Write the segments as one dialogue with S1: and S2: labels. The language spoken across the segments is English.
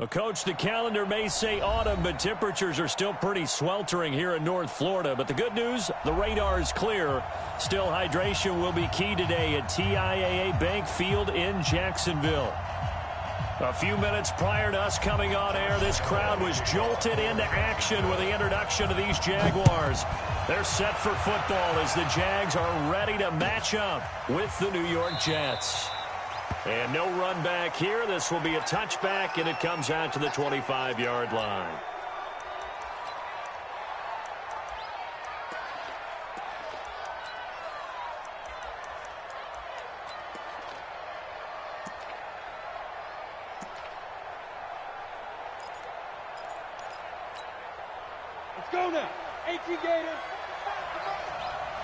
S1: Well, Coach, the calendar may say autumn, but temperatures are still pretty sweltering here in North Florida. But the good news, the radar is clear. Still, hydration will be key today at TIAA Bank Field in Jacksonville. A few minutes prior to us coming on air, this crowd was jolted into action with the introduction of these Jaguars. They're set for football as the Jags are ready to match up with the New York Jets. And no run back here. This will be a touchback, and it comes out to the 25-yard line.
S2: Let's go now. 18 Gators.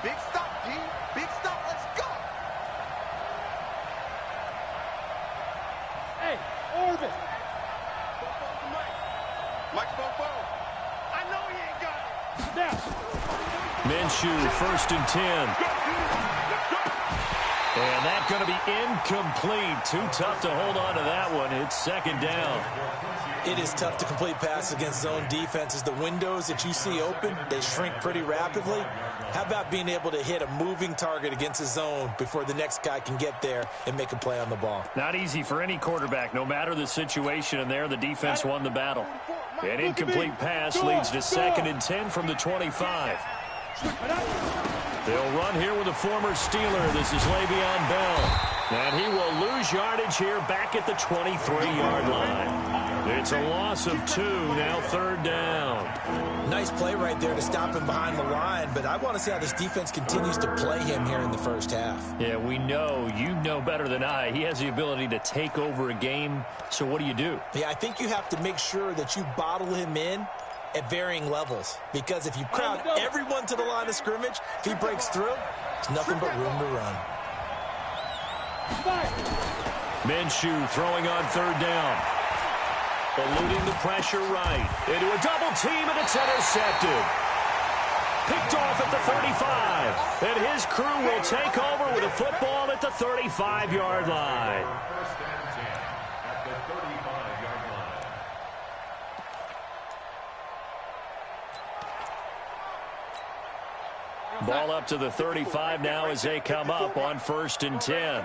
S3: Big stop, G. Big stop. Let's go.
S2: Hey, Orbit.
S3: Mike Fofo. I know he ain't got it.
S2: Now.
S1: Minshew, 1st and 10. And that's going to be incomplete. Too tough to hold on to that one. It's 2nd down.
S4: It is tough to complete passes against zone defenses. The windows that you see open, they shrink pretty rapidly. How about being able to hit a moving target against a zone before the next guy can get there and make a play on the ball?
S1: Not easy for any quarterback, no matter the situation, and there the defense won the battle. An incomplete pass leads to 2nd and 10 from the 25. They'll run here with a former Steeler. This is Le'Veon Bell. And he will lose yardage here back at the 23-yard line. It's a loss of 2, now 3rd down.
S4: Nice play right there to stop him behind the line, but I want to see how this defense continues to play him here in the first half.
S1: Yeah, we know. You know better than I. He has the ability to take over a game, so what do?
S4: Yeah, I think you have to make sure that you bottle him in at varying levels, because if you crowd everyone to the line of scrimmage, if he breaks through, there's nothing but room to run.
S1: Minshew throwing on 3rd down. Eluding the pressure right. Into a double team, and it's intercepted. Picked off at the 35. And his crew will take over with a football at the 35-yard line. Ball up to the 35 now as they come up on 1st and 10.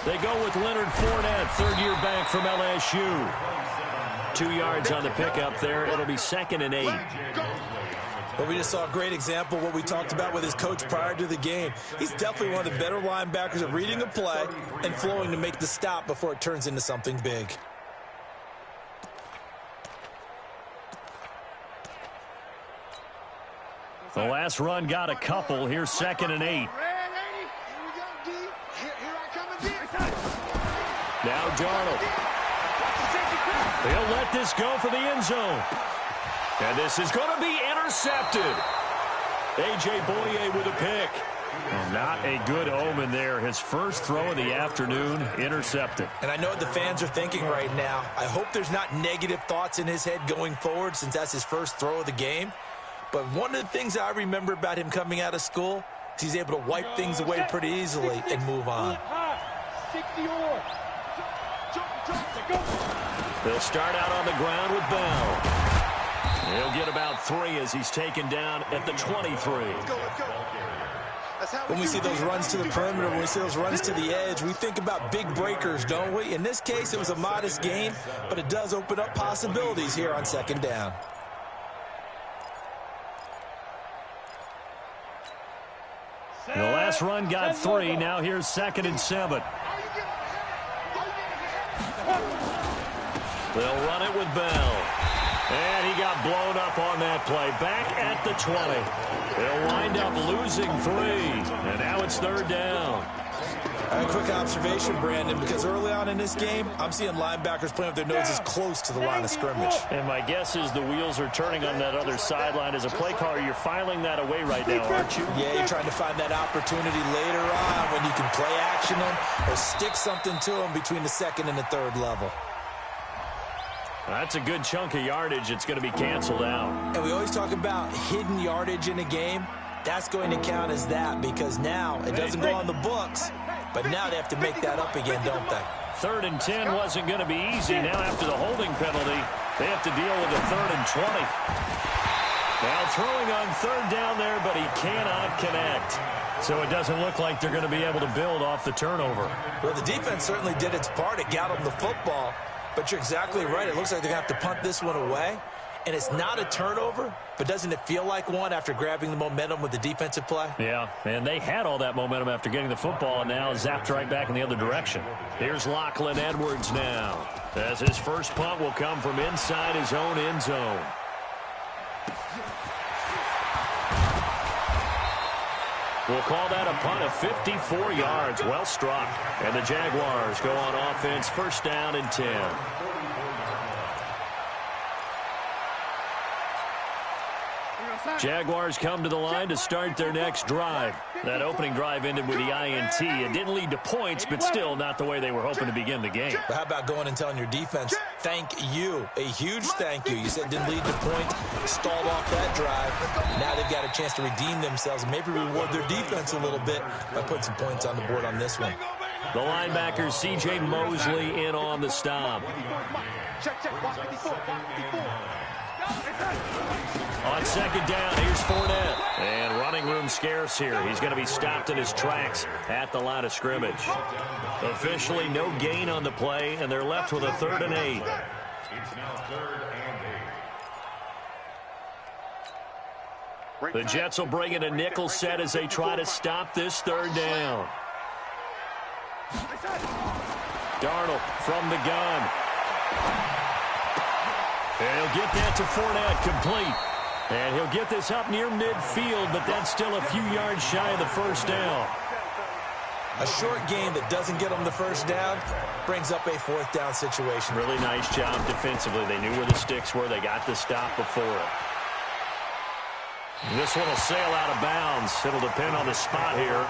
S1: They go with Leonard Fournette, 3rd-year back from LSU. 2 yards on the pickup there. It'll be 2nd and 8.
S4: Well, we just saw a great example of what we talked about with his coach prior to the game. He's definitely one of the better linebackers at reading a play and flowing to make the stop before it turns into something big.
S1: The last run got a couple. Here's 2nd and 8. Now Darnold. He'll let this go for the end zone. And this is going to be intercepted. A.J. Boye with a pick. Not a good omen there. His first throw of the afternoon, intercepted.
S4: And I know what the fans are thinking right now. I hope there's not negative thoughts in his head going forward since that's his first throw of the game. But one of the things I remember about him coming out of school is he's able to wipe things away pretty easily and move on.
S1: They'll start out on the ground with Bell. He'll get about 3 as he's taken down at the 23.
S4: When we see those runs to the perimeter, when we see those runs to the edge, we think about big breakers, don't we? In this case, it was a modest gain, but it does open up possibilities here on 2nd down.
S1: The last run got 3. Now here's 2nd and 7. They'll run it with Bell. And he got blown up on that play. Back at the 20. They'll wind up losing 3. And now it's 3rd down.
S4: A quick observation, Brandon, because early on in this game, I'm seeing linebackers playing with their noses close to the line of scrimmage.
S1: And my guess is the wheels are turning on that other sideline. As a play caller, you're filing that away right now, aren't you?
S4: Yeah, you're trying to find that opportunity later on when you can play action them or stick something to them between the 2nd and the 3rd level.
S1: That's a good chunk of yardage. It's going to be canceled out.
S4: And we always talk about hidden yardage in a game. That's going to count as that because now it doesn't go on the books. But now they have to make that up again, don't they?
S1: 3rd and 10 wasn't going to be easy. Now after the holding penalty, they have to deal with a 3rd and 20. Now throwing on 3rd down there, but he cannot connect. So it doesn't look like they're going to be able to build off the turnover.
S4: Well, the defense certainly did its part. It got them the football. But you're exactly right. It looks like they're going to have to punt this one away. And it's not a turnover, but doesn't it feel like one after grabbing the momentum with the defensive play?
S1: Yeah, and they had all that momentum after getting the football, and now zapped right back in the other direction. Here's Lachlan Edwards now, as his first punt will come from inside his own end zone. We'll call that a punt of 54 yards. Well struck. And the Jaguars go on offense, 1st down and 10. Jaguars come to the line to start their next drive. That opening drive ended with the INT. It didn't lead to points, but still not the way they were hoping to begin the game.
S4: But how about going and telling your defense, thank you, a huge thank you. You said it didn't lead to points, stalled off that drive. Now they've got a chance to redeem themselves and maybe reward their defense a little bit by putting some points on the board on this one.
S1: The linebacker, C.J. Mosley, in on the stop.
S2: Check, watch 54, watch 54.
S1: On 2nd down, here's Fournette. And running room scarce here. He's going to be stopped in his tracks at the line of scrimmage. Officially no gain on the play, and they're left with a 3rd and 8.
S5: It's now 3rd and 8.
S1: The Jets will bring in a nickel set as they try to stop this 3rd down. Darnold from the gun. And he'll get that to Fournette, complete. And he'll get this up near midfield, but that's still a few yards shy of the 1st down.
S4: A short game that doesn't get them the 1st down brings up a 4th down situation.
S1: Really nice job defensively. They knew where the sticks were. They got the stop before it. This one will sail out of bounds. It'll depend on the spot here.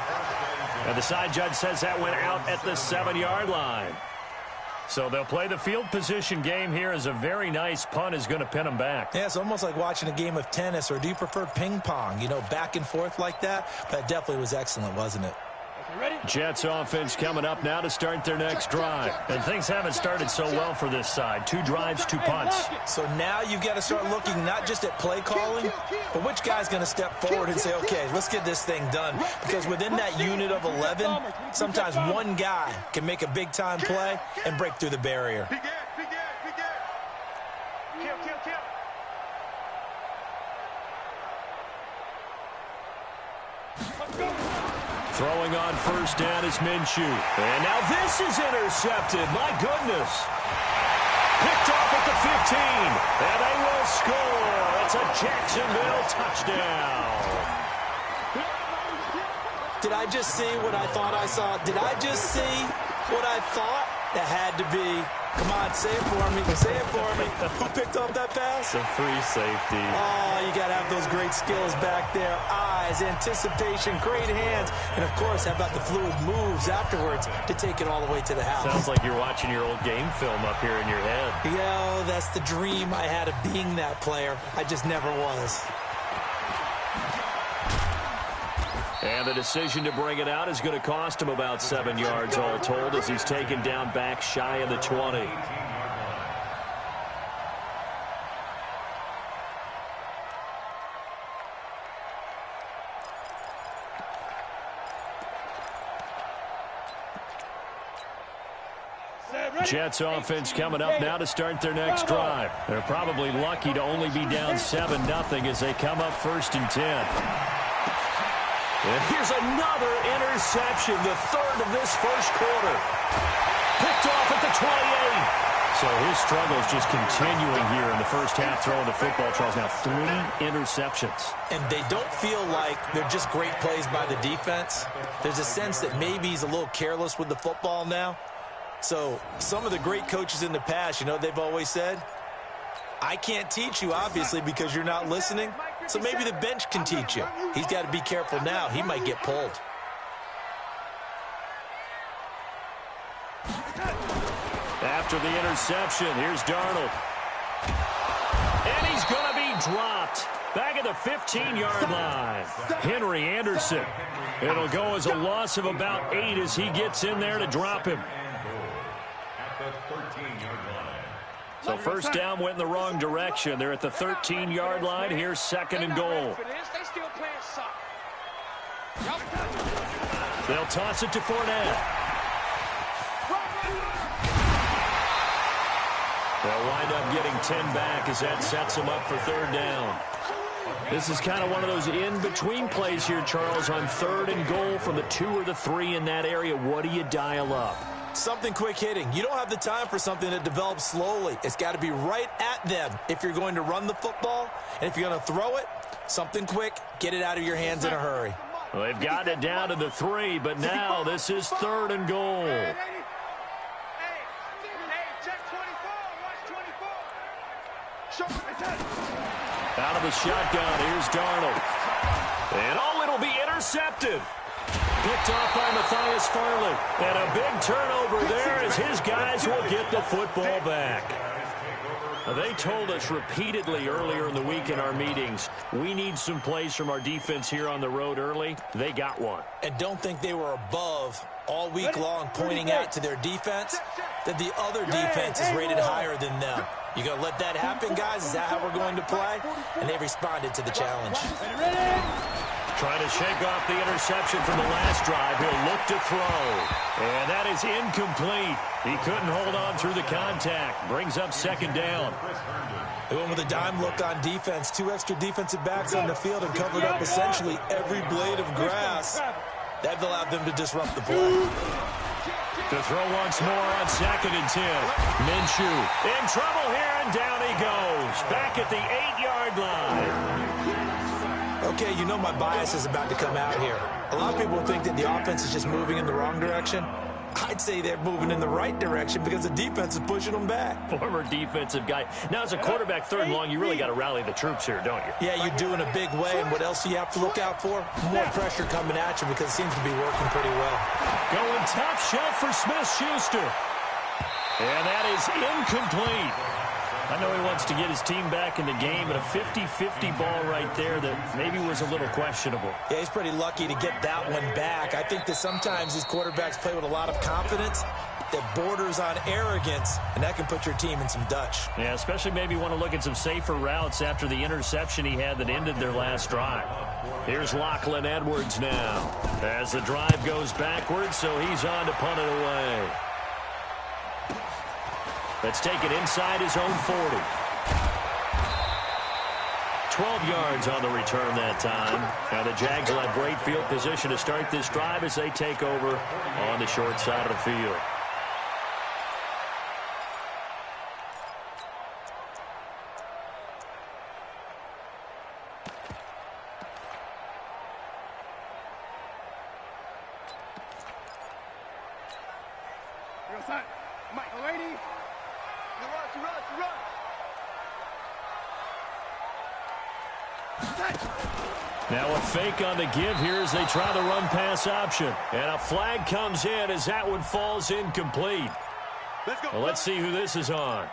S1: And the side judge says that went out at the 7-yard line. So they'll play the field position game here as a very nice punt is going to pin them back.
S4: Yeah, it's almost like watching a game of tennis, or do you prefer ping pong? You know, back and forth like that? That definitely was excellent, wasn't it?
S1: Jets offense coming up now to start their next drive. And things haven't started so well for this side. 2 drives, 2 punts.
S4: So now you've got to start looking not just at play calling, but which guy's going to step forward and say, okay, let's get this thing done. Because within that unit of 11, sometimes one guy can make a big-time play and break through the barrier.
S1: Throwing on 1st down is Minshew. And now this is intercepted. My goodness. Picked off at the 15. And they will score. It's a Jacksonville touchdown.
S4: Did I just see what I thought I saw? Did I just see what I thought? That had to be. Come on, say it for me. Say it for me. Who picked up that pass?
S1: It's a free safety.
S4: Oh, you got to have those great skills back there. Eyes, anticipation, great hands. And, of course, how about the fluid moves afterwards to take it all the way to the house?
S1: Sounds like you're watching your old game film up here in your head.
S4: Yeah, that's the dream I had of being that player. I just never was.
S1: And the decision to bring it out is going to cost him about 7 yards all told as he's taken down back shy of the 20. Jets offense coming up now to start their next drive. They're probably lucky to only be down 7-0 as they come up 1st and 10. And here's another interception, the 3rd of this 1st quarter. Picked off at the 28. So his struggles just continuing here in the 1st half throwing the football. Charles, now 3 interceptions.
S4: And they don't feel like they're just great plays by the defense. There's a sense that maybe he's a little careless with the football now. So some of the great coaches in the past, you know, they've always said, I can't teach you, obviously, because you're not listening. So maybe the bench can teach you. He's got to be careful now. He might get pulled.
S1: After the interception, here's Darnold. And he's going to be dropped. Back at the 15-yard line. Henry Anderson. It'll go as a loss of about 8 as he gets in there to drop him.
S5: At the 13-yard line.
S1: So first down went in the wrong direction. They're at the 13-yard line. Here's second and goal. They'll toss it to Fournette. They'll wind up getting 10 back as that sets them up for third down. This is kind of one of those in-between plays here, Charles, on third and goal from the 2 or the 3 in that area. What do you dial up?
S4: Something quick hitting. You don't have the time for something that develops slowly. It's got to be right at them if you're going to run the football. And if you're going to throw it, something quick, get it out of your hands in a hurry.
S1: Well, they've got it down to the 3, but now this is third and goal. Out of the shotgun, here's Darnold. And it'll be intercepted. Picked off by Matthias Farley. And a big turnover there as his guys will get the football back. Now, they told us repeatedly earlier in the week in our meetings, we need some plays from our defense here on the road early. They got one.
S4: And don't think they were above all week long pointing out to their defense that the other defense is rated higher than them. You going to let that happen, guys? Is that how we're going to play? And they responded to the challenge.
S1: Trying to shake off the interception from the last drive. He'll look to throw. And that is incomplete. He couldn't hold on through the contact. Brings up second down.
S4: They went with a dime look on defense. 2 extra defensive backs on the field and covered up essentially every blade of grass. That allowed them to disrupt the play.
S1: To throw once more on second and 10. Minshew in trouble here, and down he goes. Back at the 8-yard line.
S4: Okay, you know my bias is about to come out here. A lot of people think that the offense is just moving in the wrong direction. I'd say they're moving in the right direction because the defense is pushing them back.
S1: Former defensive guy. Now, as a quarterback third and long, you really got to rally the troops here, don't you?
S4: Yeah, you do in a big way. And what else do you have to look out for? More pressure coming at you because it seems to be working pretty well.
S1: Going top shelf for Smith-Schuster. And that is incomplete. I know he wants to get his team back in the game, but a 50-50 ball right there that maybe was a little questionable.
S4: Yeah, he's pretty lucky to get that one back. I think that sometimes these quarterbacks play with a lot of confidence that borders on arrogance, and that can put your team in some Dutch.
S1: Yeah, especially maybe want to look at some safer routes after the interception he had that ended their last drive. Here's Lachlan Edwards now as the drive goes backwards, so he's on to punt it away. Let's take it inside his own 40. 12 yards on the return that time. Now the Jags will have great field position to start this drive as they take over on the short side of the field. Now a fake on the give here as they try the run-pass option. And a flag comes in as that one falls incomplete. Well, let's see who this is on.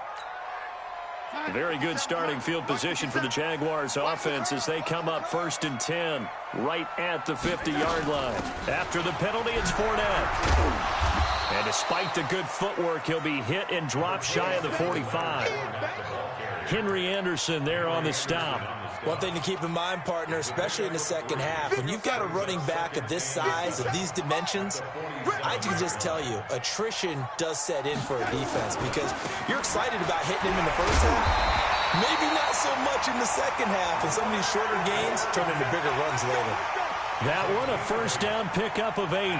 S1: A very good starting field position for the Jaguars offense as they come up 1st and 10 right at the 50-yard line. After the penalty, it's Fournette. And despite the good footwork, he'll be hit and dropped shy of the 45. Henry Anderson there on the stop.
S4: One thing to keep in mind, partner, especially in the second half, when you've got a running back of this size, of these dimensions, I can just tell you, attrition does set in for a defense because you're excited about hitting him in the first half, maybe not so much in the second half, and some of these shorter gains turn into bigger runs later.
S1: That one, a first down pickup of 8.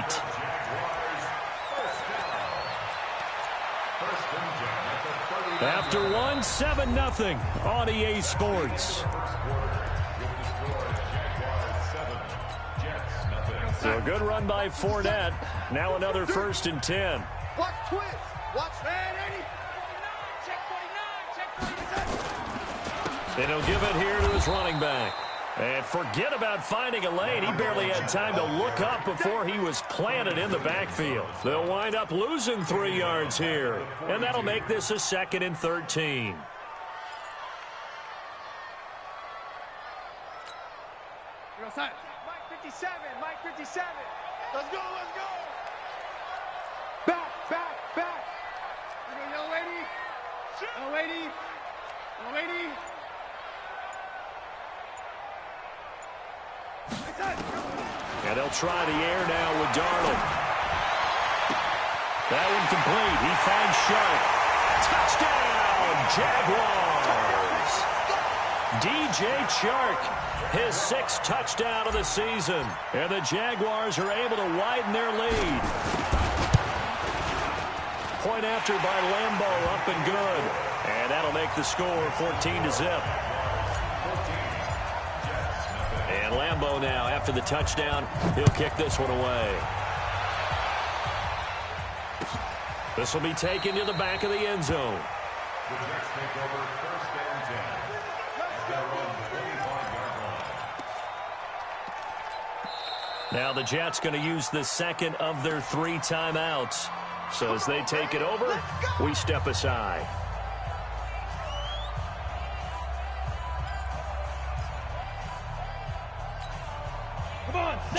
S1: After one, 7-0 on EA Sports. So a good run by Fournette. Now another 1st and 10.
S2: Watch twist. Watch
S1: And he'll give it here to his running back. And forget about finding a lane. He barely had time to look up before he was planted in the backfield. They'll wind up losing 3 yards here. And that'll make this a 2nd and 13.
S2: Mike 57, Mike 57. Let's go, let's go. Back, back, back.
S6: Yellow lady. Yellow lady. Yellow lady.
S1: And they'll try the air now with Darnold. That one complete. He finds Sharp. Touchdown, Jaguars. DJ Chark, his 6th touchdown of the season. And the Jaguars are able to widen their lead. Point after by Lambeau, up and good. And that'll make the score 14-0. And Lambeau now, after the touchdown, he'll kick this one away. This will be taken to the back of the end zone.
S5: The Jets take over 1st and 10. At their own 25-yard line.
S1: Now the Jets going to use the second of their 3 timeouts. So as they take it over, we step aside.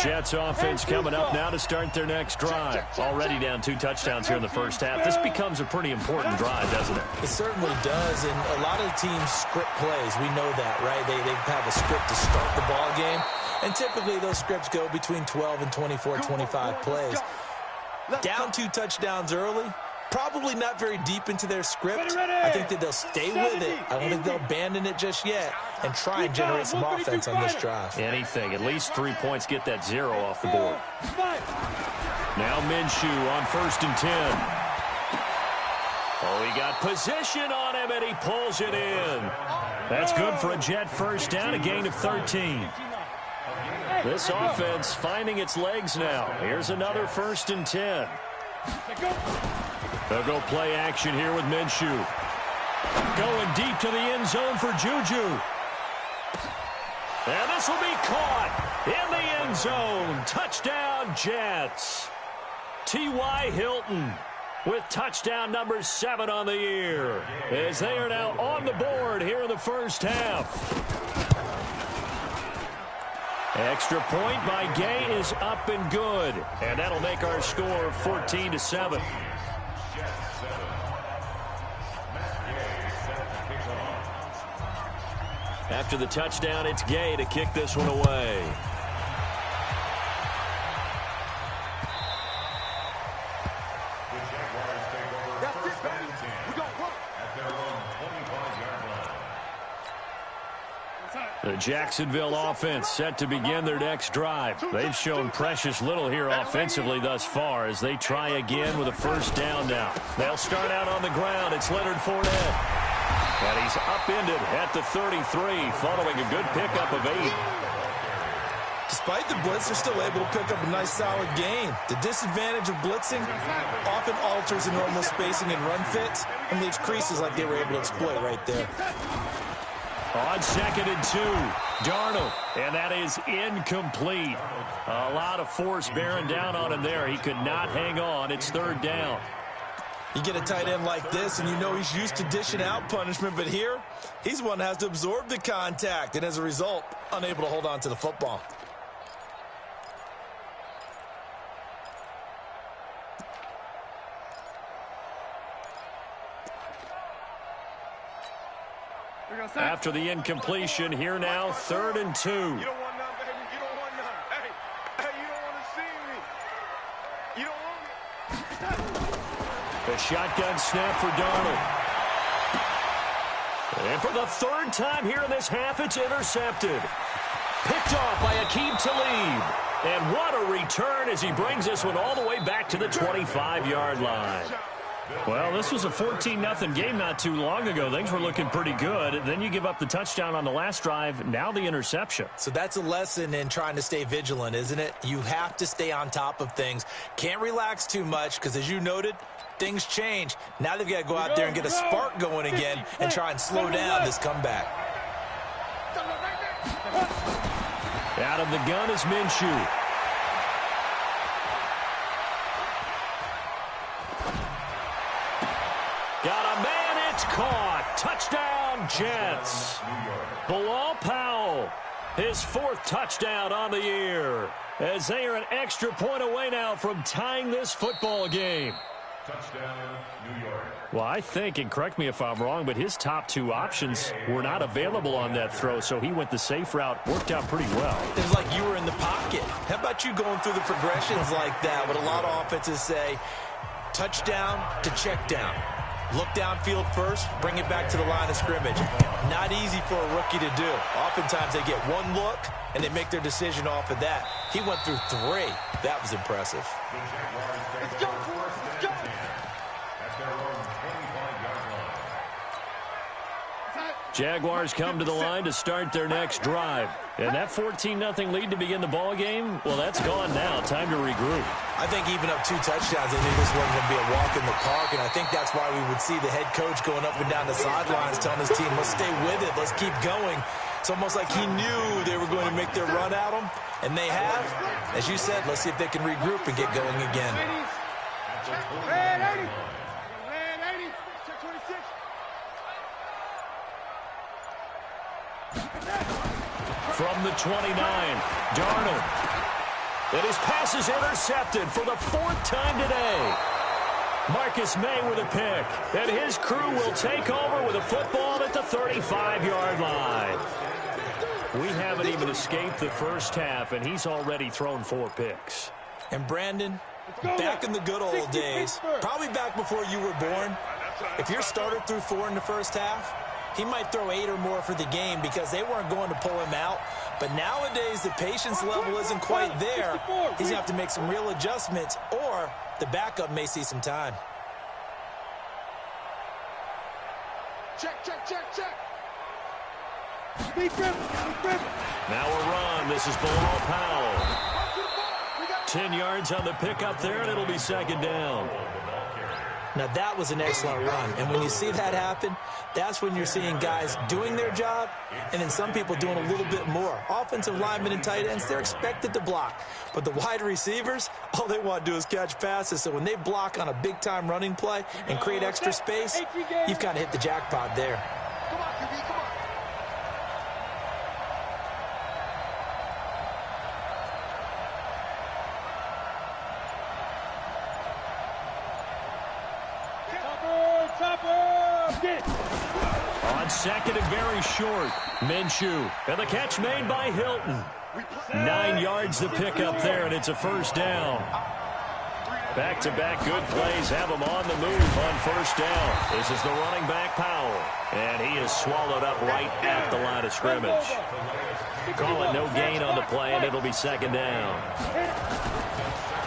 S1: Jets offense coming up now to start their next drive. Already down 2 touchdowns here in the first half. This becomes a pretty important drive, doesn't it?
S4: It certainly does, and a lot of teams script plays. We know that, right? They have a script to start the ball game, and typically those scripts go between 12 and 24, 25 plays. Down 2 touchdowns early, probably not very deep into their script. I think that they'll stay with it. I don't think they'll abandon it just yet and try and generate some offense on this drive.
S1: Anything. At least 3 points. Get that 0 off the board. Now Minshew on 1st and 10. Oh, he got position on him, and he pulls it in. That's good for a Jet first down, a gain of 13. This offense finding its legs now. Here's another 1st and 10. They'll go play action here with Minshew. Going deep to the end zone for Juju. And this will be caught in the end zone. Touchdown, Jets. T.Y. Hilton with touchdown number 7 on the year, as they are now on the board here in the first half. Extra point by Gay is up and good. And that'll make our score 14-7. After the touchdown, it's Gay to kick this one away.
S2: That's it, baby. We gon' run.
S5: At their own 25-yard line.
S1: The Jacksonville offense set to begin their next drive. They've shown precious little here offensively thus far as they try again with a first down now. They'll start out on the ground. It's Leonard Fournette. And he's upended at the 33, following a good pickup of 8.
S4: Despite the blitz, they're still able to pick up a nice, solid gain. The disadvantage of blitzing often alters the normal spacing and run fits and leaves creases like they were able to exploit right there.
S1: On 2nd and 2, Darnold, and that is incomplete. A lot of force bearing down on him there. He could not hang on. It's 3rd down.
S4: You get a tight end like this, and you know he's used to dishing out punishment, but here, he's the one that has to absorb the contact, and as a result, unable to hold on to the football.
S1: After the incompletion, here now, 3rd and 2.
S2: You don't want none, baby. You don't want none. Hey, you don't want to see me. You don't want me.
S1: The shotgun snap for Darnold. And for the 3rd time here in this half, it's intercepted. Picked off by Aqib Talib. And what a return as he brings this one all the way back to the 25-yard line. Well, this was a 14-0 game not too long ago. Things were looking pretty good. Then you give up the touchdown on the last drive. Now the interception.
S4: So that's a lesson in trying to stay vigilant, isn't it? You have to stay on top of things. Can't relax too much because, as you noted, things change. Now they've got to go out there and get a spark going again and try and slow down this comeback.
S1: Out of the gun is Minshew. Got a man, it's caught. Touchdown, Jets. Bilal Powell, His 4th touchdown on the year, as they are an extra point away now from tying this football game.
S5: Touchdown, New York.
S1: Well, I think, and correct me if I'm wrong, but his top 2 options were not available on that throw, so he went the safe route. Worked out pretty well.
S4: It was like you were in the pocket. How about you going through the progressions like that? What a lot of offenses say, touchdown to check down. Look downfield first, bring it back to the line of scrimmage. Not easy for a rookie to do. Oftentimes they get one look, and they make their decision off of that. He went through 3. That was impressive.
S2: Let's go, boys. Let's go.
S5: At their own 25-yard line.
S1: Jaguars come to the line to start their next drive. And that 14-0 lead to begin the ball game, well, that's gone now. Time to regroup.
S4: I think even up 2 touchdowns, they knew this wasn't going to be a walk in the park, and I think that's why we would see the head coach going up and down the sidelines telling his team, let's stay with it, let's keep going. It's almost like he knew they were going to make their run at him, and they have. As you said, let's see if they can regroup and get going again.
S6: Red 80. Red 80. Check 26.
S1: From the 29, Darnold. And his pass is intercepted for the 4th time today. Marcus May with a pick. And his crew will take over with a football at the 35-yard line. We haven't even escaped the first half, and he's already thrown 4 picks.
S4: And Brandon, back in the good old days, probably back before you were born, if your starter threw 4 in the first half, he might throw 8 or more for the game because they weren't going to pull him out. But nowadays, the patience level isn't quite there. He's going to have to make some real adjustments, or the backup may see some time.
S6: Check, check, check, check. Deep grip, deep grip.
S1: Now a run. This is Bilal Powell. 10 yards on the pickup there, and it'll be 2nd down.
S4: Now, that was an excellent run. And when you see that happen, that's when you're seeing guys doing their job and then some people doing a little bit more. Offensive linemen and tight ends, they're expected to block. But the wide receivers, all they want to do is catch passes. So when they block on a big-time running play and create extra space, you've kind of hit the jackpot there.
S3: Come on, QB, come on.
S1: On 2nd and very short, Minshew. And the catch made by Hilton. 9 yards to pick up there, and it's a 1st down. Back-to-back good plays have him on the move on 1st down. This is the running back, Powell. And he is swallowed up right at the line of scrimmage. Call it no gain on the play, and it'll be 2nd down.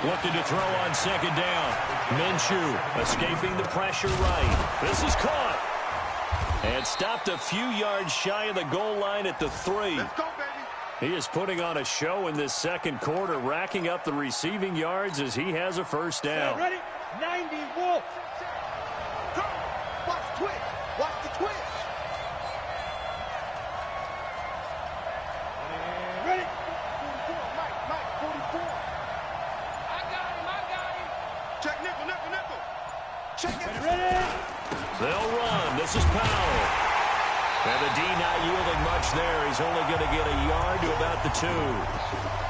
S1: Looking to throw on 2nd down. Minshew escaping the pressure right. This is caught. And stopped a few yards shy of the goal line at the 3.
S2: Let's go, baby.
S1: He is putting on a show in this 2nd quarter, racking up the receiving yards as he has a 1st down.
S6: Ready? 90 Wolf.
S3: Go. Watch the twitch. Watch the twitch.
S6: Ready?
S3: 44, Mike, 44.
S6: I got him.
S2: Check nickel, nickel, nickel.
S3: Check it.
S6: Ready?
S1: They'll run. This is Powell. And the D not yielding much there. He's only going to get a yard to about the 2.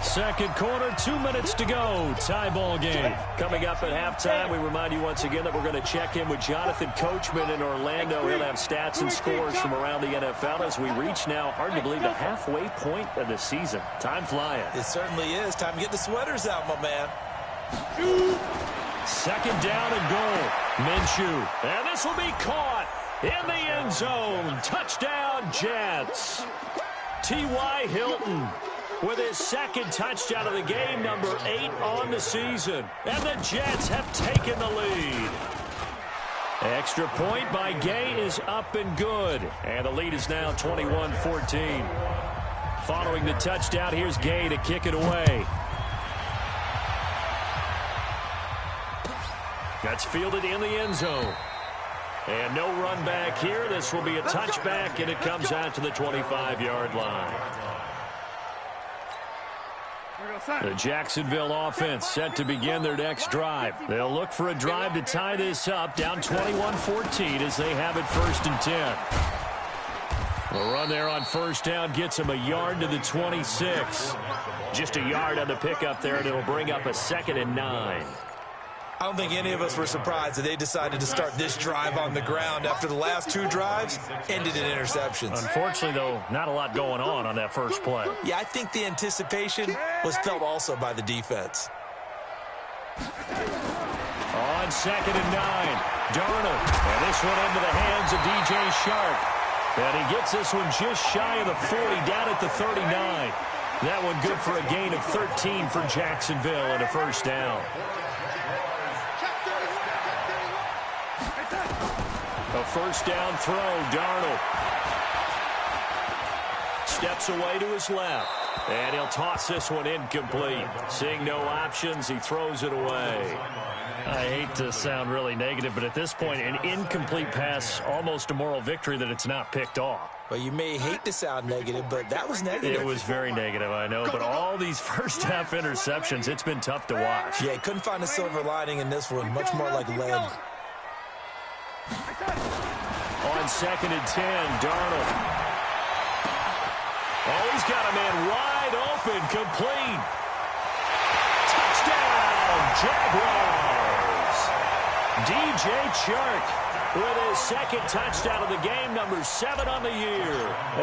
S1: 2nd quarter, 2 minutes to go. Tie ball game. Coming up at halftime, we remind you once again that we're going to check in with Jonathan Coachman in Orlando. He'll have stats and scores from around the NFL as we reach now, hard to believe, the halfway point of the season. Time flying.
S4: It certainly is. Time to get the sweaters out, my man.
S1: 2nd down and goal. Minshew. And this will be caught in the end zone. Touchdown, Jets. T.Y. Hilton with his 2nd touchdown of the game, number 8 on the season. And the Jets have taken the lead. Extra point by Gay is up and good. And the lead is now 21-14. Following the touchdown, here's Gay to kick it away. That's fielded in the end zone. And no run back here. This will be a touchback, and it comes out to the 25-yard line. The Jacksonville offense set to begin their next drive. They'll look for a drive to tie this up, down 21-14 as they have it 1st and 10. The run there on first down gets him a yard to the 26. Just a yard on the pickup there, and it'll bring up a 2nd and 9.
S4: I don't think any of us were surprised that they decided to start this drive on the ground after the last 2 drives ended in interceptions.
S1: Unfortunately, though, not a lot going on that first play.
S4: Yeah, I think the anticipation was felt also by the defense.
S1: On 2nd and 9, Darnold. And this one into the hands of DJ Shark. And he gets this one just shy of the 40, down at the 39. That one good for a gain of 13 for Jacksonville and a first down. A first down throw, Darnold. Steps away to his left. And he'll toss this one incomplete. Seeing no options, he throws it away. I hate to sound really negative, but at this point, an incomplete pass, almost a moral victory that it's not picked off.
S4: Well, you may hate to sound negative, but that was negative.
S1: It was very negative, I know, but all these first-half interceptions, it's been tough to watch.
S4: Yeah, couldn't find a silver lining in this one. Much more like lead.
S1: On 2nd and 10, Darnold. Oh, he's got a man wide open, complete. Touchdown, Jaguars. DJ Chark with his 2nd touchdown of the game, number 7 on the year,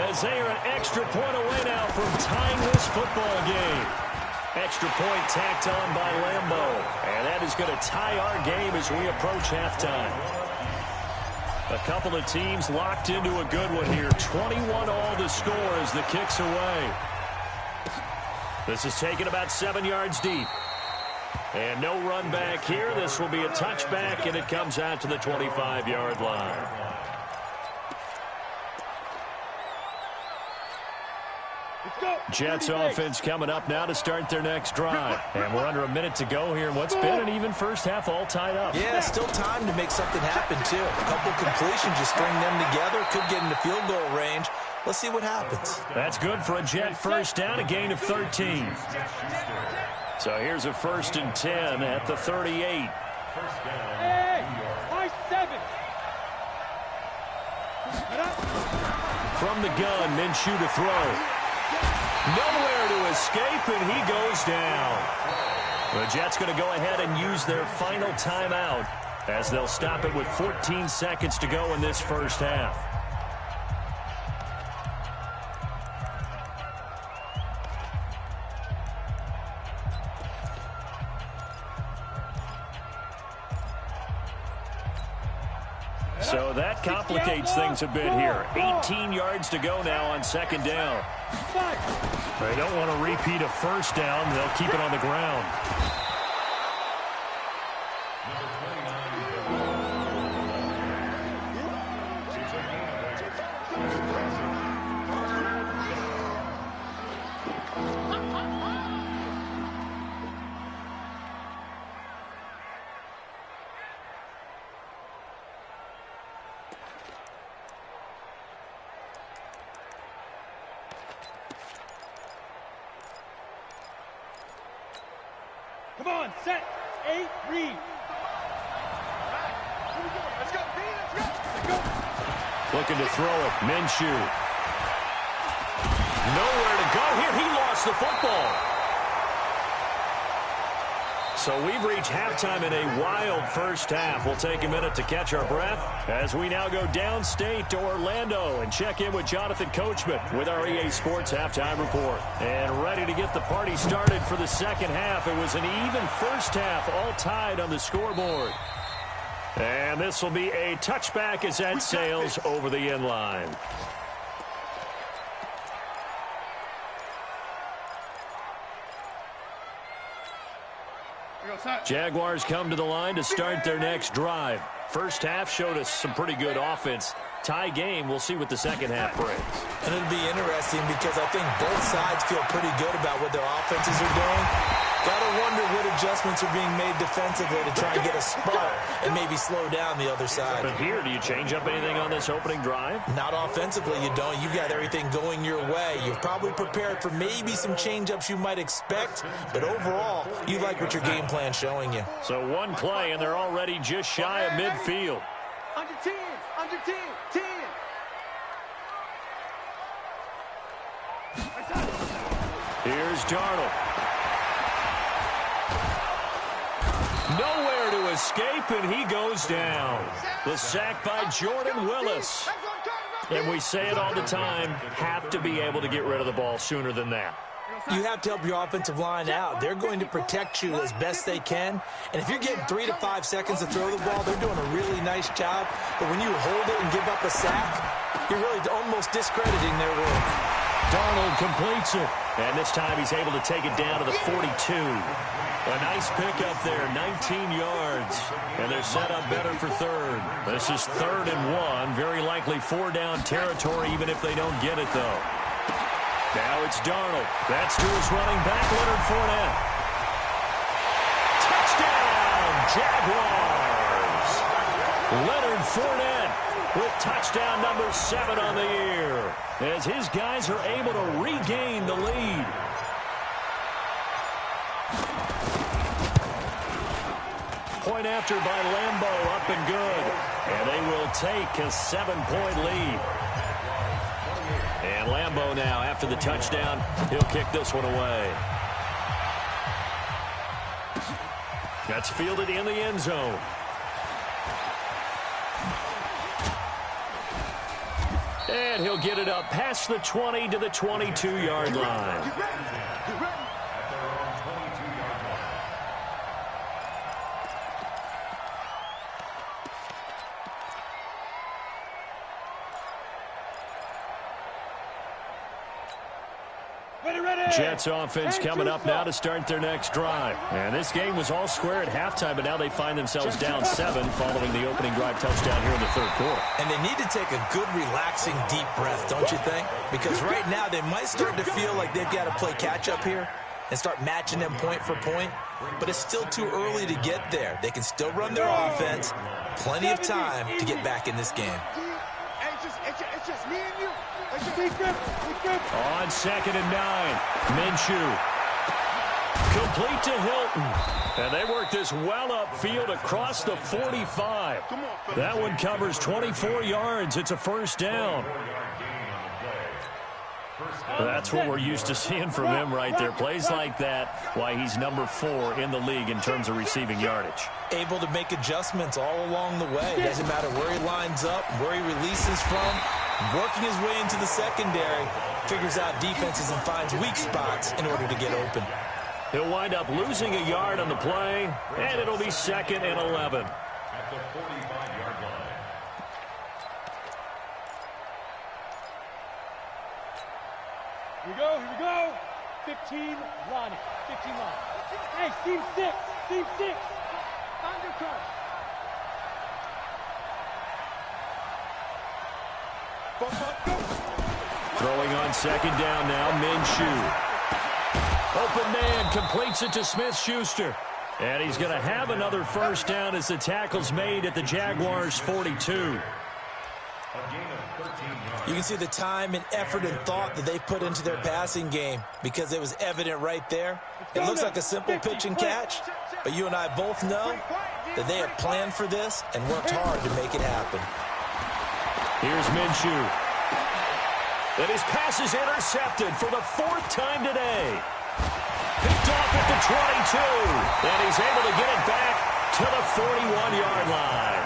S1: as they are an extra point away now from tying this football game. Extra point tacked on by Lambeau, and that is going to tie our game as we approach halftime. A couple of teams locked into a good one here. 21-all to score as the kick's away. This is taken about 7 yards deep. And no run back here. This will be a touchback, and it comes out to the 25-yard line. Jets offense coming up now to start their next drive. And we're under a minute to go here in what's been an even first half, all tied up.
S4: Yeah, still time to make something happen, too. A couple completions, just string them together. Could get into field goal range. Let's see what happens.
S1: That's good for a Jet first down, a gain of 13. So here's a 1st and 10 at the 38.
S6: Hey, high 7.
S1: From the gun, Minshew to throw. Nowhere to escape, and he goes down. The Jets going to go ahead and use their final timeout as they'll stop it with 14 seconds to go in this first half. So that complicates things a bit here. 18 yards to go now on 2nd down. They don't want to repeat a first down. They'll keep it on the ground.
S6: Come on, set, 8, read.
S2: Let's go, B, let's go.
S1: Looking to throw it, Minshew. Nowhere to go here. He lost the football. So we've reached halftime in a wild first half. We'll take a minute to catch our breath as we now go downstate to Orlando and check in with Jonathan Coachman with our EA Sports Halftime Report. And ready to get the party started for the second half. It was an even first half, all tied on the scoreboard. And this will be a touchback as that sails over the end line. Jaguars come to the line to start their next drive. First half showed us some pretty good offense. Tie game, we'll see what the second half brings.
S4: And it'll be interesting because I think both sides feel pretty good about what their offenses are doing. Gotta wonder what adjustments are being made defensively to try and get a spot and maybe slow down the other side.
S1: But here, do you change up anything on this opening drive?
S4: Not offensively, you don't. You've got everything going your way. You've probably prepared for maybe some change-ups you might expect, but overall, you like what your game plan's showing you.
S1: So one play, and they're already just shy of midfield.
S3: Under 10, under 10, 10.
S1: Here's Darnold. Nowhere to escape, and he goes down. The sack by Jordan Willis. And we say it all the time, have to be able to get rid of the ball sooner than that.
S4: You have to help your offensive line out. They're going to protect you as best they can. And if you're getting 3 to 5 seconds to throw the ball, they're doing a really nice job. But when you hold it and give up a sack, you're really almost discrediting their work.
S1: Darnold completes it. And this time he's able to take it down to the 42. A nice pickup there, 19 yards. And they're set up better for third. This is 3rd and 1. Very likely 4-down territory, even if they don't get it, though. Now it's Darnold. That's to his running back, Leonard Fournette. Touchdown, Jaguars! Leonard Fournette with touchdown number 7 on the year, as his guys are able to regain the lead. Point after by Lambeau, up and good. And they will take a 7-point lead. And Lambeau now, after the touchdown, he'll kick this one away. That's fielded in the end zone. And he'll get it up past the 20 to the 22-yard line. Jets offense coming up now to start their next drive. And this game was all square at halftime, but now they find themselves down 7 following the opening drive touchdown here in the 3rd quarter.
S4: And they need to take a good, relaxing, deep breath, don't you think? Because right now they might start to feel like they've got to play catch-up here and start matching them point for point. But it's still too early to get there. They can still run their offense. Plenty of time to get back in this game.
S3: It's just me and you.
S1: On 2nd and 9, Minshew. Complete to Hilton. And they work this well upfield across the 45. That one covers 24 yards. It's a 1st down. That's what we're used to seeing from him right there. Plays like that, why he's number 4 in the league in terms of receiving yardage.
S4: Able to make adjustments all along the way. It doesn't matter where he lines up, where he releases from. Working his way into the secondary, figures out defenses and finds weak spots in order to get open.
S1: He'll wind up losing a yard on the play, and it'll be 2nd and 11.
S5: At the 45-yard line.
S6: Here we go. 15 line. 15 line. Hey, seam 6. Seam 6. Undercut.
S1: Throwing on 2nd down now, Minshew. Open man completes it to Smith-Schuster. And he's going to have another 1st down as the tackle's made at the Jaguars' 42.
S4: You can see the time and effort and thought that they put into their passing game because it was evident right there. It looks like a simple pitch and catch, but you and I both know that they have planned for this and worked hard to make it happen.
S1: Here's Minshew. And his pass is intercepted for the 4th time today. Picked off at the 22. And he's able to get it back to the 41-yard line.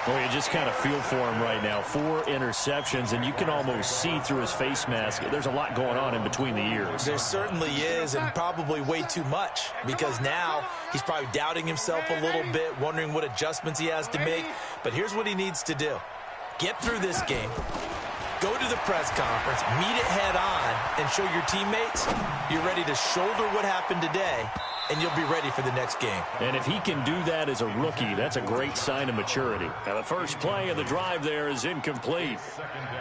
S1: Well, you just kind of feel for him right now. 4 interceptions, and you can almost see through his face mask. There's a lot going on in between the ears.
S4: There certainly is, and probably way too much, because now he's probably doubting himself a little bit, wondering what adjustments he has to make. But here's what he needs to do. Get through this game. Go to the press conference, meet it head on, and show your teammates you're ready to shoulder what happened today, and you'll be ready for the next game.
S1: And if he can do that as a rookie, that's a great sign of maturity. Now, the first play of the drive there is incomplete.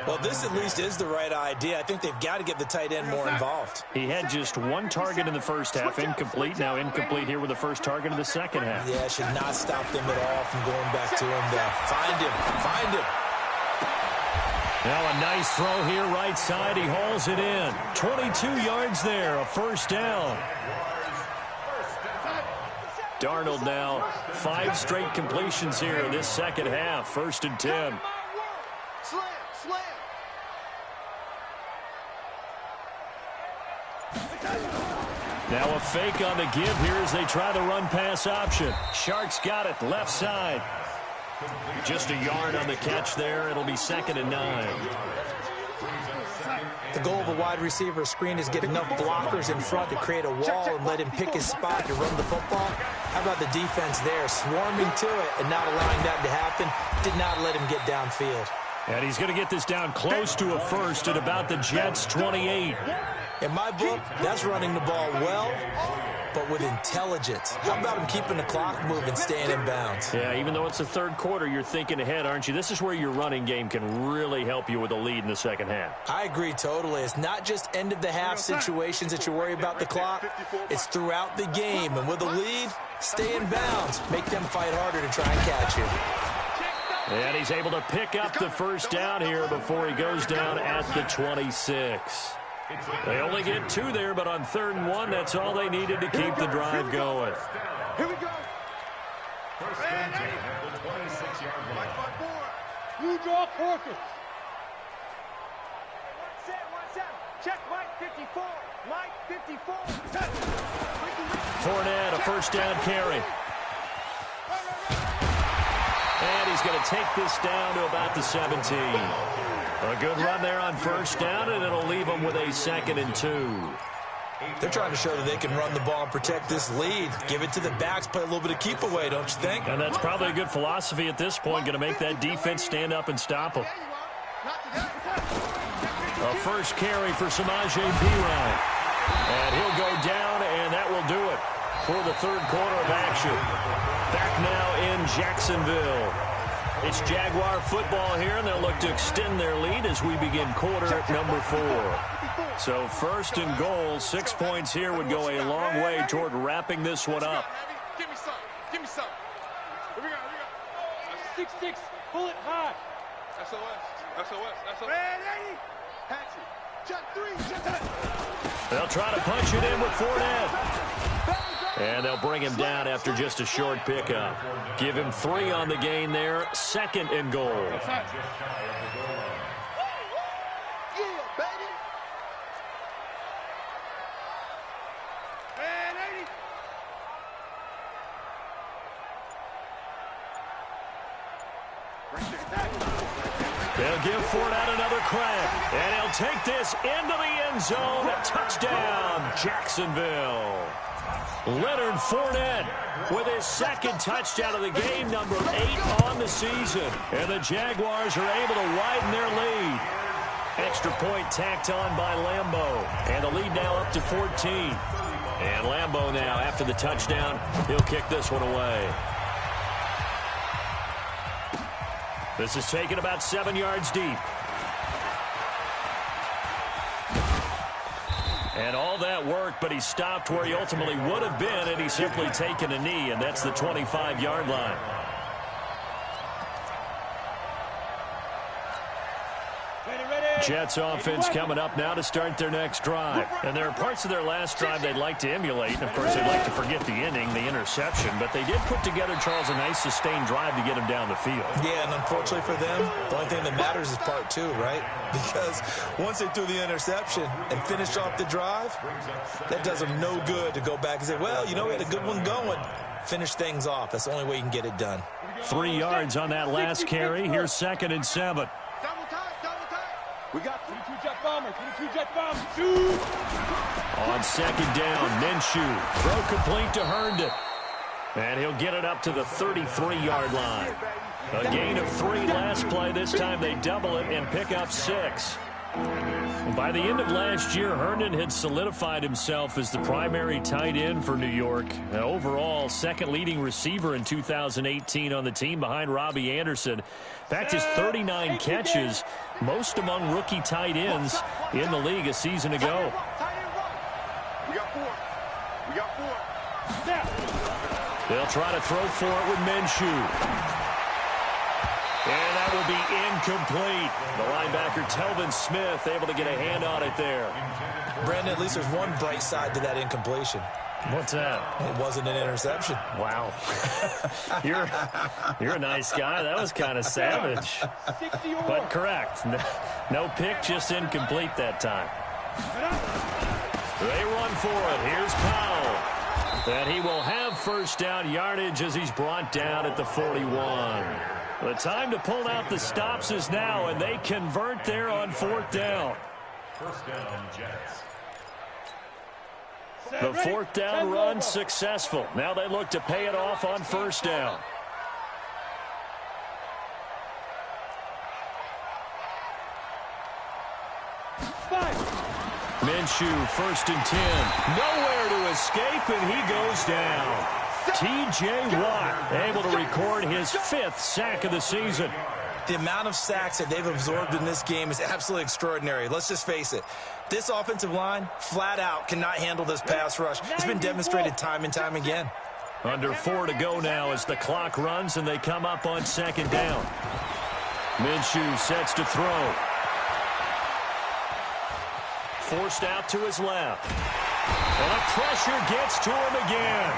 S4: Well, this at least is the right idea. I think they've got to get the tight end more involved.
S1: He had just 1 target in the first half, incomplete. Now incomplete here with the first target of the second half.
S4: Yeah, should not stop them at all from going back to him. Find him.
S1: Now a nice throw here right side. He hauls it in. 22 yards there, a 1st down. Darnold now 5 straight completions here in this second half. 1st and 10. Now a fake on the give here as they try the run-pass option. Sharks got it, left side. Just a yard on the catch there. It'll be 2nd and 9.
S4: The goal of a wide receiver screen is get enough blockers in front to create a wall and let him pick his spot to run the football. How about the defense there, swarming to it and not allowing that to happen? Did not let him get downfield.
S1: And he's going to get this down close to a first at about the Jets' 28.
S4: In my book, that's running the ball well, but with intelligence. How about him keeping the clock moving, staying in bounds?
S1: Yeah, even though it's the third quarter, you're thinking ahead, aren't you? This is where your running game can really help you with a lead in the second half.
S4: I agree totally. It's not just end-of-the-half situations that you worry about the clock. It's throughout the game. And with a lead, stay in bounds. Make them fight harder to try and catch you.
S1: And he's able to pick up the first down here before he goes down at the 26. They only get 2 there, but on 3rd and 1, that's all they needed to keep the drive going.
S2: Here we go.
S5: First and 10 at the 26-yard line.
S6: You draw quarters.
S3: 1-7. Check Mike 54. Mike 54.
S1: Fournette, a first down carry. And he's going to take this down to about the 17. A good run there on first down, and it'll leave them with a 2nd and 2.
S4: They're trying to show that they can run the ball and protect this lead. Give it to the backs, play a little bit of keep away, don't you think?
S1: And that's probably a good philosophy at this point, going to make that defense stand up and stop them. A first carry for Samaje Perine. And he'll go down, and that will do it for the 3rd quarter of action. Back now in Jacksonville. It's Jaguar football here, and they'll look to extend their lead as we begin quarter number 4. So 1st and goal, 6 points here would go a long way toward wrapping this one up.
S2: Give me some. Give me some. Here we go.
S6: 6-6, pull it high.
S2: SOS.
S3: Red 80. Patsy. Jet 3. Jet 3.
S1: They'll try to punch it in with Fournette. And they'll bring him down after just a short pickup. Give him 3 on the gain there. 2nd and goal.
S3: Yeah, baby. Red 80.
S1: They'll give Fournette another crack. And he'll take this into the end zone. Touchdown, Jacksonville. Leonard Fournette with his 2nd touchdown of the game, number 8 on the season. And the Jaguars are able to widen their lead. Extra point tacked on by Lambeau. And the lead now up to 14. And Lambeau now, after the touchdown, he'll kick this one away. This is taken about 7 yards deep. And all that work, but he stopped where he ultimately would have been, and he's simply taken a knee, and that's the 25-yard line. Jets offense coming up now to start their next drive. And there are parts of their last drive they'd like to emulate. And, of course, they'd like to forget the inning, the interception. But they did put together, Charles, a nice sustained drive to get him down the field.
S4: Yeah, and unfortunately for them, the only thing that matters is part 2, right? Because once they threw the interception and finished off the drive, that does them no good to go back and say, well, you know, we had a good one going. Finish things off. That's the only way you can get it done. 3
S1: yards on that last carry. Here's 2nd and 7.
S6: We got 22 jet bomber, 22 jet bomber, shoot!
S1: On 2nd down, Minshew. Throw complete to Herndon. And he'll get it up to the 33-yard line. A gain of 3 last play. This time they double it and pick up 6. By the end of last year, Herndon had solidified himself as the primary tight end for New York. Overall, 2nd leading receiver in 2018 on the team behind Robbie Anderson. In fact, his 39 catches, most among rookie tight ends in the league a season ago.
S2: We got 4.
S1: They'll try to throw for it with Minshew. And that will be incomplete. The linebacker, Telvin Smith, able to get a hand on it there.
S4: Brandon, at least there's one bright side to that incompletion.
S1: What's that?
S4: It wasn't an interception.
S1: Wow. You're a nice guy. That was kind of savage. But correct. No pick, just incomplete that time. They run for it. Here's Powell. And he will have first down yardage as he's brought down at the 41. The time to pull out the stops is now, and they convert there on 4th down.
S5: First down, Jets.
S1: The 4th down run successful. Now they look to pay it off on first down. Minshew, 1st and 10. Nowhere to escape, and he goes down. T.J. Watt able to record his 5th sack of the season.
S4: The amount of sacks that they've absorbed in this game is absolutely extraordinary. Let's just face it. This offensive line, flat out, cannot handle this pass rush. It's been demonstrated time and time again.
S1: Under 4 to go now as the clock runs and they come up on 2nd down. Minshew sets to throw. Forced out to his left. And the pressure gets to him again.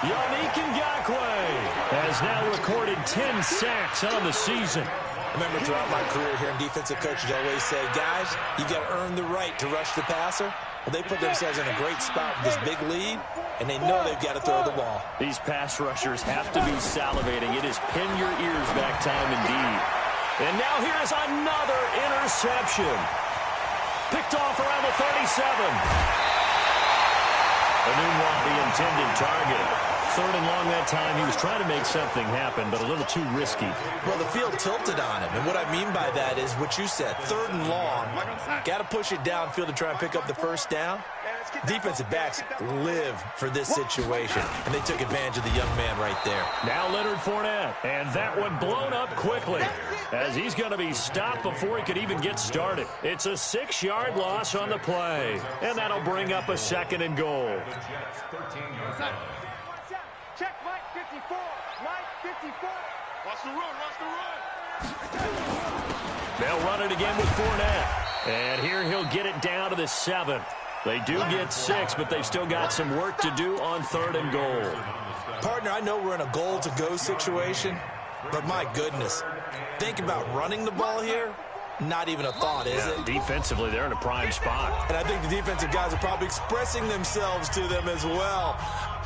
S1: Yannick Ngakoue has now recorded 10 sacks on the season.
S4: I remember throughout my career here in defensive coaches always say, guys, you got to earn the right to rush the passer. Well, they put themselves in a great spot with this big lead, and they know they've got to throw the ball.
S1: These pass rushers have to be salivating. It is pin your ears back time indeed. And now here's another interception. Picked off around the 37. Anunwa, the intended target. 3rd and long that time. He was trying to make something happen, but a little too risky.
S4: Well, the field tilted on him, and what I mean by that is what you said. 3rd and long. Got to push it downfield to try and pick up the first down. Defensive backs live for this situation, and they took advantage of the young man right there.
S1: Now Leonard Fournette, and that one blown up quickly as he's going to be stopped before he could even get started. It's a 6-yard loss on the play, and that'll bring up a 2nd and goal.
S3: Check Mike 54. Mike 54.
S2: Watch the run. Watch the run.
S1: They'll run it again with Fournette. And here he'll get it down to the 7th. They do get 6, but they've still got some work to do on 3rd and goal.
S4: Partner, I know we're in a goal-to-go situation, but my goodness, think about running the ball here. Not even a thought, is it?
S1: Defensively, they're in a prime spot.
S4: And I think the defensive guys are probably expressing themselves to them as well.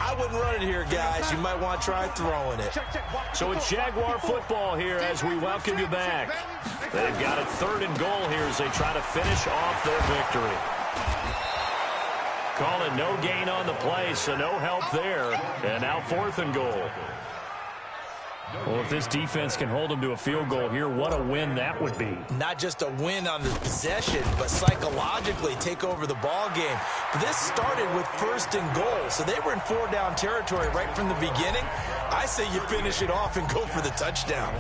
S4: I wouldn't run it here, guys. You might want to try throwing it.
S1: So it's Jaguar football here as we welcome you back. They've got it 3rd and goal here as they try to finish off their victory. Call it no gain on the play, so no help there. And now 4th and goal. Well, if this defense can hold them to a field goal here, what a win that would be.
S4: Not just a win on the possession, but psychologically take over the ball game. But this started with 1st and goal, so they were in 4-down territory right from the beginning. I say you finish it off and go for the touchdown.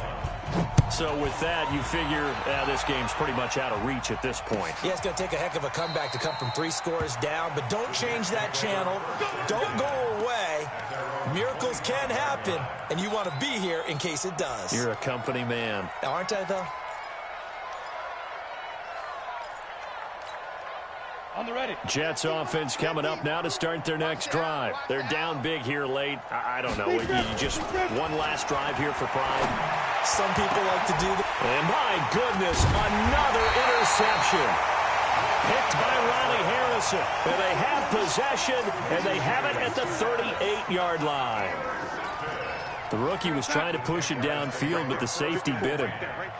S1: So with that, you figure this game's pretty much out of reach at this point.
S4: Yeah, it's going to take a heck of a comeback to come from 3 scores down, but don't change that channel. Don't go away. Miracles can happen, and you want to be here in case it does.
S1: You're a company man.
S4: Aren't I, though?
S6: On the ready.
S1: Jets offense coming up now to start their next drive. They're down big here late. I don't know. You just one last drive here for pride.
S4: Some people like to do that.
S1: And my goodness, another interception. Picked by Riley Harrison. And they have possession, and they have it at the 38-yard line. The rookie was trying to push it downfield, but the safety bit him.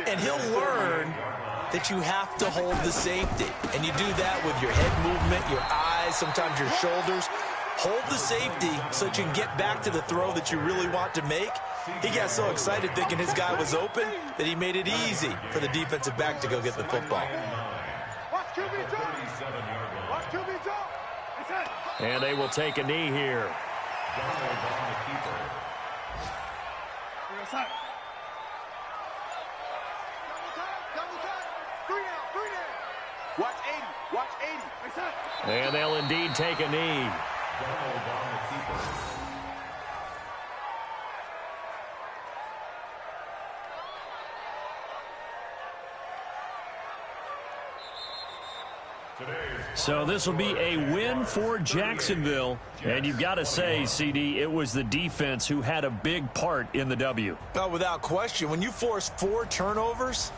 S4: And he'll learn that you have to hold the safety. And you do that with your head movement, your eyes, sometimes your shoulders. Hold the safety so that you can get back to the throw that you really want to make. He got so excited thinking his guy was open that he made it easy for the defensive back to go get the football.
S1: And they will take a knee here.
S3: Watch 80. Watch 80.
S1: And they'll indeed take a knee. So this will be a win for Jacksonville. And you've got to say, CD, it was the defense who had a big part in the W.
S4: Oh, without question. When you force 4 turnovers,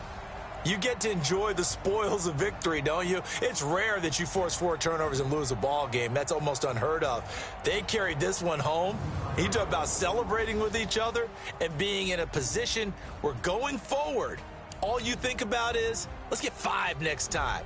S4: You get to enjoy the spoils of victory, don't you? It's rare that you force 4 turnovers and lose a ball game. That's almost unheard of. They carried this one home. You talk about celebrating with each other and being in a position where going forward, all you think about is, let's get 5 next time.